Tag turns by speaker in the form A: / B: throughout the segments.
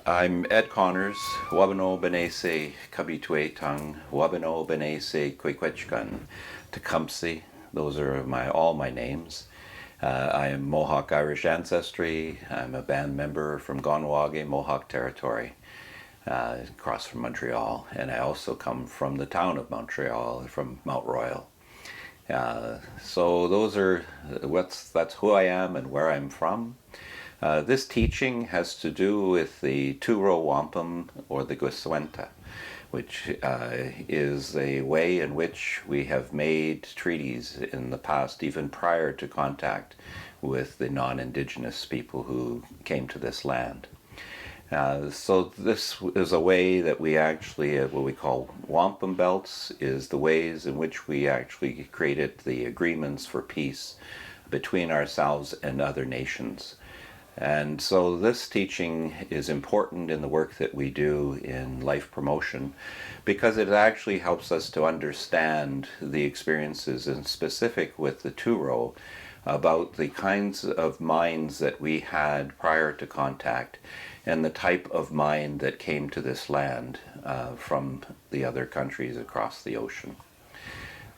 A: I'm Ed Connors, Wabano Benese Kabitwe Tung, Wabano Benese Kwekwechkan, Tecumseh. Those are all my names. I am Mohawk Irish ancestry. I'm a band member from Kahnawake, Mohawk Territory, across from Montreal. And I also come from the town of Montreal, from Mount Royal. So that's who I am and where I'm from. This teaching has to do with the Turo Wampum, or the Gwiswenta, which is a way in which we have made treaties in the past, even prior to contact with the non-Indigenous people who came to this land. So this is a way that we actually, what we call wampum belts, is the ways in which we actually created the agreements for peace between ourselves and other nations. And so this teaching is important in the work that we do in life promotion, because it actually helps us to understand the experiences, in specific with the Turo, about the kinds of minds that we had prior to contact and the type of mind that came to this land from the other countries across the ocean.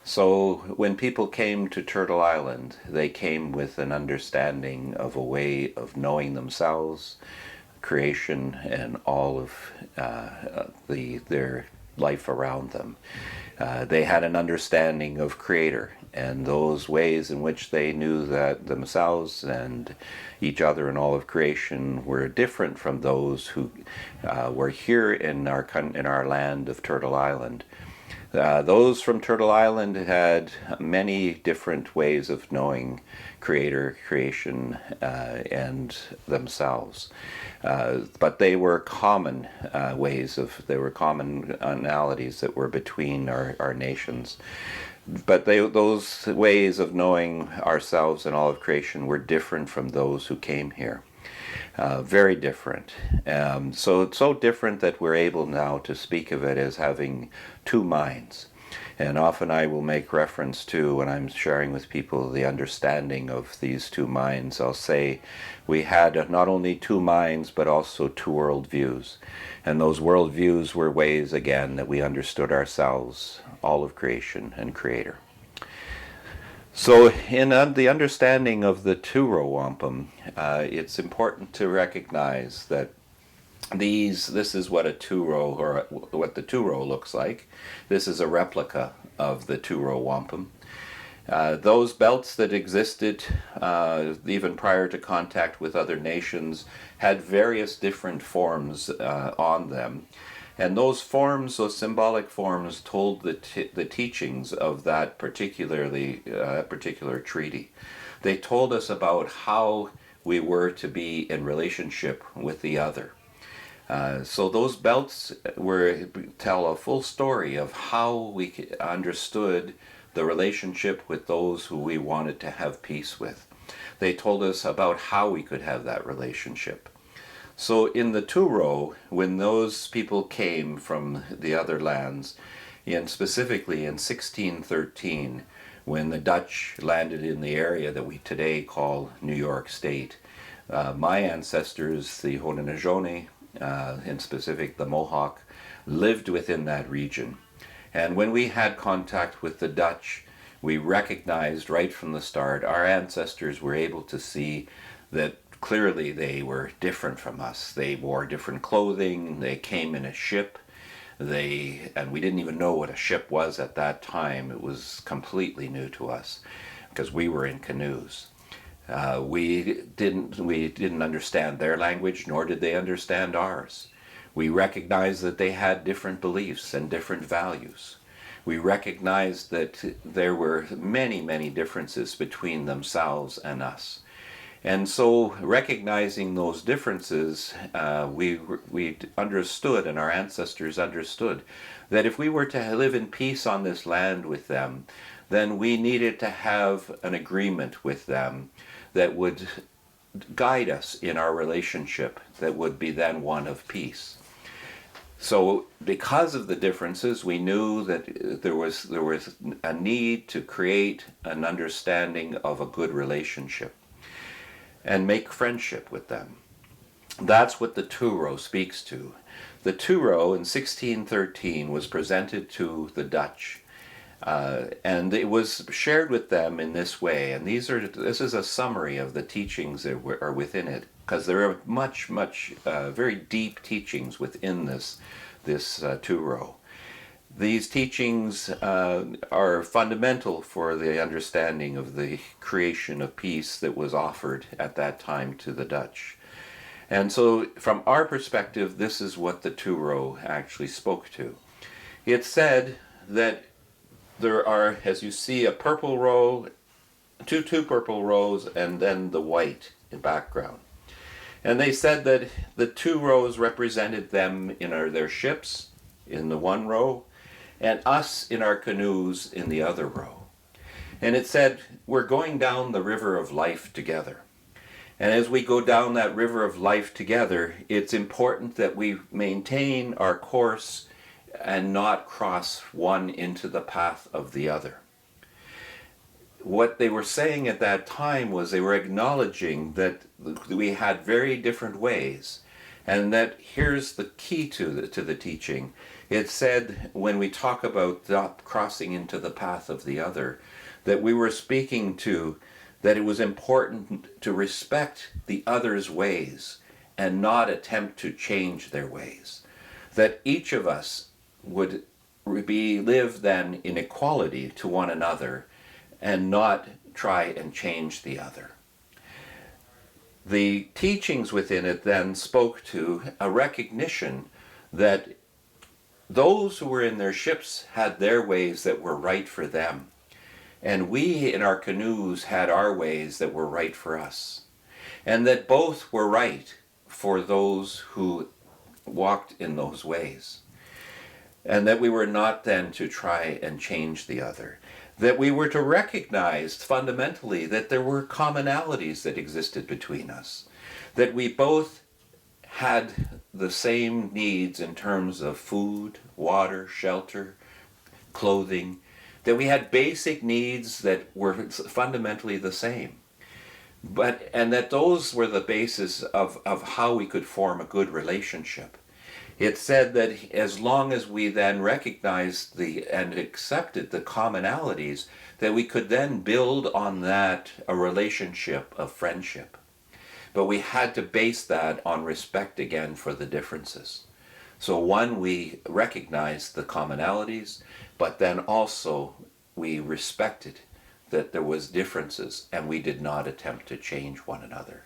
A: So when people came to Turtle Island, they came with an understanding of a way of knowing themselves, creation, and all of their life around them. They had an understanding of Creator and those ways in which they knew that themselves and each other and all of creation were different from those who were here in our land of Turtle Island. Those from Turtle Island had many different ways of knowing Creator, creation, and themselves. But they were common they were commonalities that were between our nations. But those ways of knowing ourselves and all of creation were different from those who came here. Very different. So it's so different that we're able now to speak of it as having two minds. And often I will make reference to, when I'm sharing with people the understanding of these two minds, I'll say we had not only two minds but also two worldviews. And those worldviews were ways, again, that we understood ourselves, all of creation, and Creator. So in the understanding of the Turo Wampum, it's important to recognize that this is what a Turo, or what the Turo looks like. This is a replica of the Turo Wampum. Those belts that existed even prior to contact with other nations had various different forms on them. And those forms, those symbolic forms, told the teachings of that particular treaty. They told us about how we were to be in relationship with the other. So those belts tell a full story of how we understood the relationship with those who we wanted to have peace with. They told us about how we could have that relationship. So in the Turo, when those people came from the other lands, and specifically in 1613, when the Dutch landed in the area that we today call New York State, my ancestors, the Haudenosaunee, in specific the Mohawk, lived within that region. And when we had contact with the Dutch, we recognized right from the start, our ancestors were able to see that clearly they were different from us. They wore different clothing, they came in a ship, and we didn't even know what a ship was at that time. It was completely new to us because we were in canoes. We didn't understand their language, nor did they understand ours. We recognized that they had different beliefs and different values. We recognized that there were many, many differences between themselves and us. And so, recognizing those differences, we understood, and our ancestors understood, that if we were to live in peace on this land with them, then we needed to have an agreement with them that would guide us in our relationship, that would be then one of peace. So because of the differences, we knew that there was a need to create an understanding of a good relationship and make friendship with them. That's what the Turo speaks to. The Turo in 1613 was presented to the Dutch, and it was shared with them in this way. And this is a summary of the teachings that are within it, because there are much, very deep teachings within this Turo. These teachings are fundamental for the understanding of the creation of peace that was offered at that time to the Dutch. And so, from our perspective, this is what the Turo actually spoke to. It said that there are, as you see, a purple row, two purple rows, and then the white in background. And they said that the 2 rows represented them in their ships in the one row, and us in our canoes in the other row. And it said, we're going down the river of life together. And as we go down that river of life together, it's important that we maintain our course and not cross one into the path of the other. What they were saying at that time was they were acknowledging that we had very different ways, and that here's the key to the teaching. It said, when we talk about not crossing into the path of the other, that we were speaking to that it was important to respect the other's ways and not attempt to change their ways. That each of us would live then in equality to one another and not try and change the other. The teachings within it then spoke to a recognition that those who were in their ships had their ways that were right for them, and we in our canoes had our ways that were right for us, and that both were right for those who walked in those ways, and that we were not then to try and change the other, that we were to recognize fundamentally that there were commonalities that existed between us, that we both had the same needs in terms of food, water, shelter, clothing, that we had basic needs that were fundamentally the same. And that those were the basis of how we could form a good relationship. It said that as long as we then recognized and accepted the commonalities, that we could then build on that a relationship of friendship. But we had to base that on respect again for the differences. So one, we recognized the commonalities, but then also we respected that there was differences, and we did not attempt to change one another.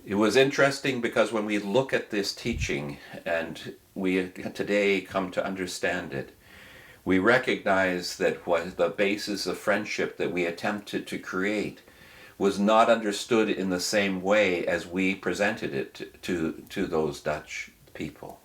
A: It was interesting because when we look at this teaching and we today come to understand it, we recognize that what the basis of friendship that we attempted to create was not understood in the same way as we presented it to those Dutch people.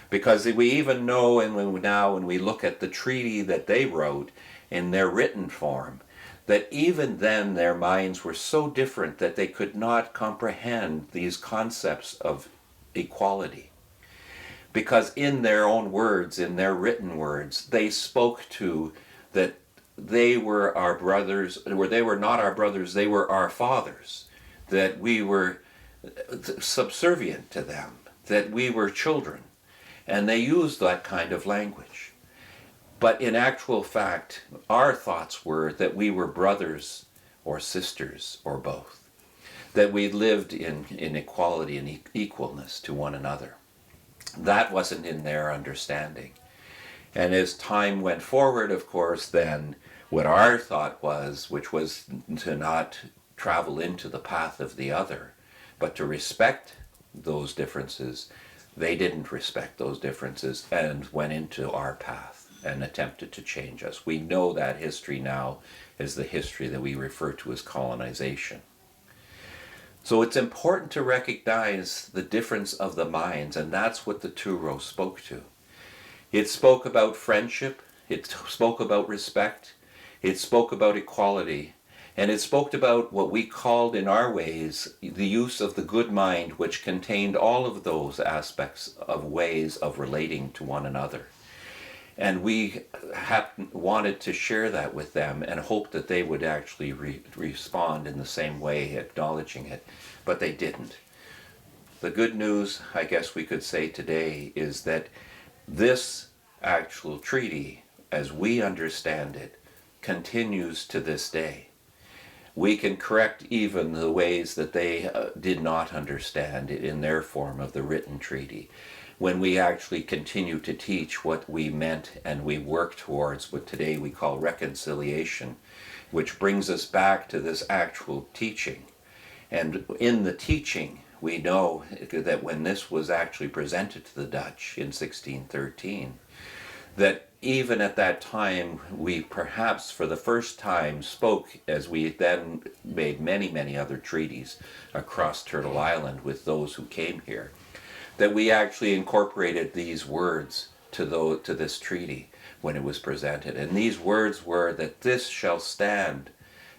A: Because we even know, and when we look at the treaty that they wrote in their written form, that even then their minds were so different that they could not comprehend these concepts of equality. Because in their own words, in their written words, they spoke to that they were our brothers, or they were not our brothers, they were our fathers, that we were subservient to them, that we were children. And they used that kind of language. But in actual fact, our thoughts were that we were brothers or sisters or both, that we lived in equality and equalness to one another. That wasn't in their understanding. And as time went forward, of course, then what our thought was, which was to not travel into the path of the other, but to respect those differences, they didn't respect those differences and went into our path and attempted to change us. We know that history now is the history that we refer to as colonization. So it's important to recognize the difference of the minds, and that's what the Turo spoke to. It spoke about friendship, it spoke about respect, it spoke about equality, and it spoke about what we called in our ways the use of the good mind, which contained all of those aspects of ways of relating to one another. And we wanted to share that with them and hope that they would actually respond in the same way, acknowledging it, but they didn't. the good news, I guess we could say today, is that this actual treaty, as we understand it, continues to this day. We can correct even the ways that they did not understand it in their form of the written treaty, when we actually continue to teach what we meant and we work towards what today we call reconciliation, which brings us back to this actual teaching. And in the teaching, we know that when this was actually presented to the Dutch in 1613, that even at that time we perhaps for the first time spoke, as we then made many, many other treaties across Turtle Island with those who came here, that we actually incorporated these words to this treaty when it was presented. And these words were that this shall stand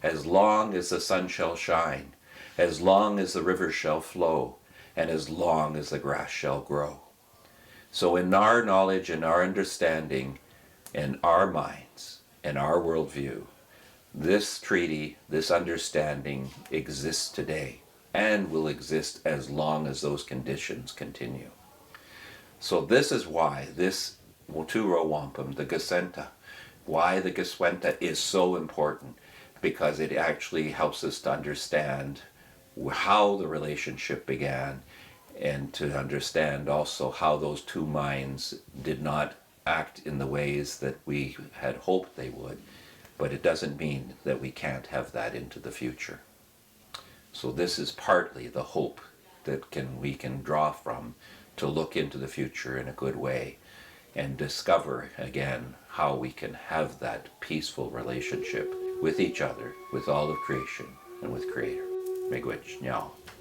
A: as long as the sun shall shine, as long as the rivers shall flow, and as long as the grass shall grow. So in our knowledge and our understanding, in our minds, and our worldview, this treaty, this understanding exists today and will exist as long as those conditions continue. So this is why this Woturo Wampum, the Gesenta, why the Geswenta is so important, because it actually helps us to understand how the relationship began, and to understand also how those two minds did not act in the ways that we had hoped they would, but it doesn't mean that we can't have that into the future. So this is partly the hope that we can draw from to look into the future in a good way and discover again how we can have that peaceful relationship with each other, with all of creation, and with Creator. Miigwech, Nyao.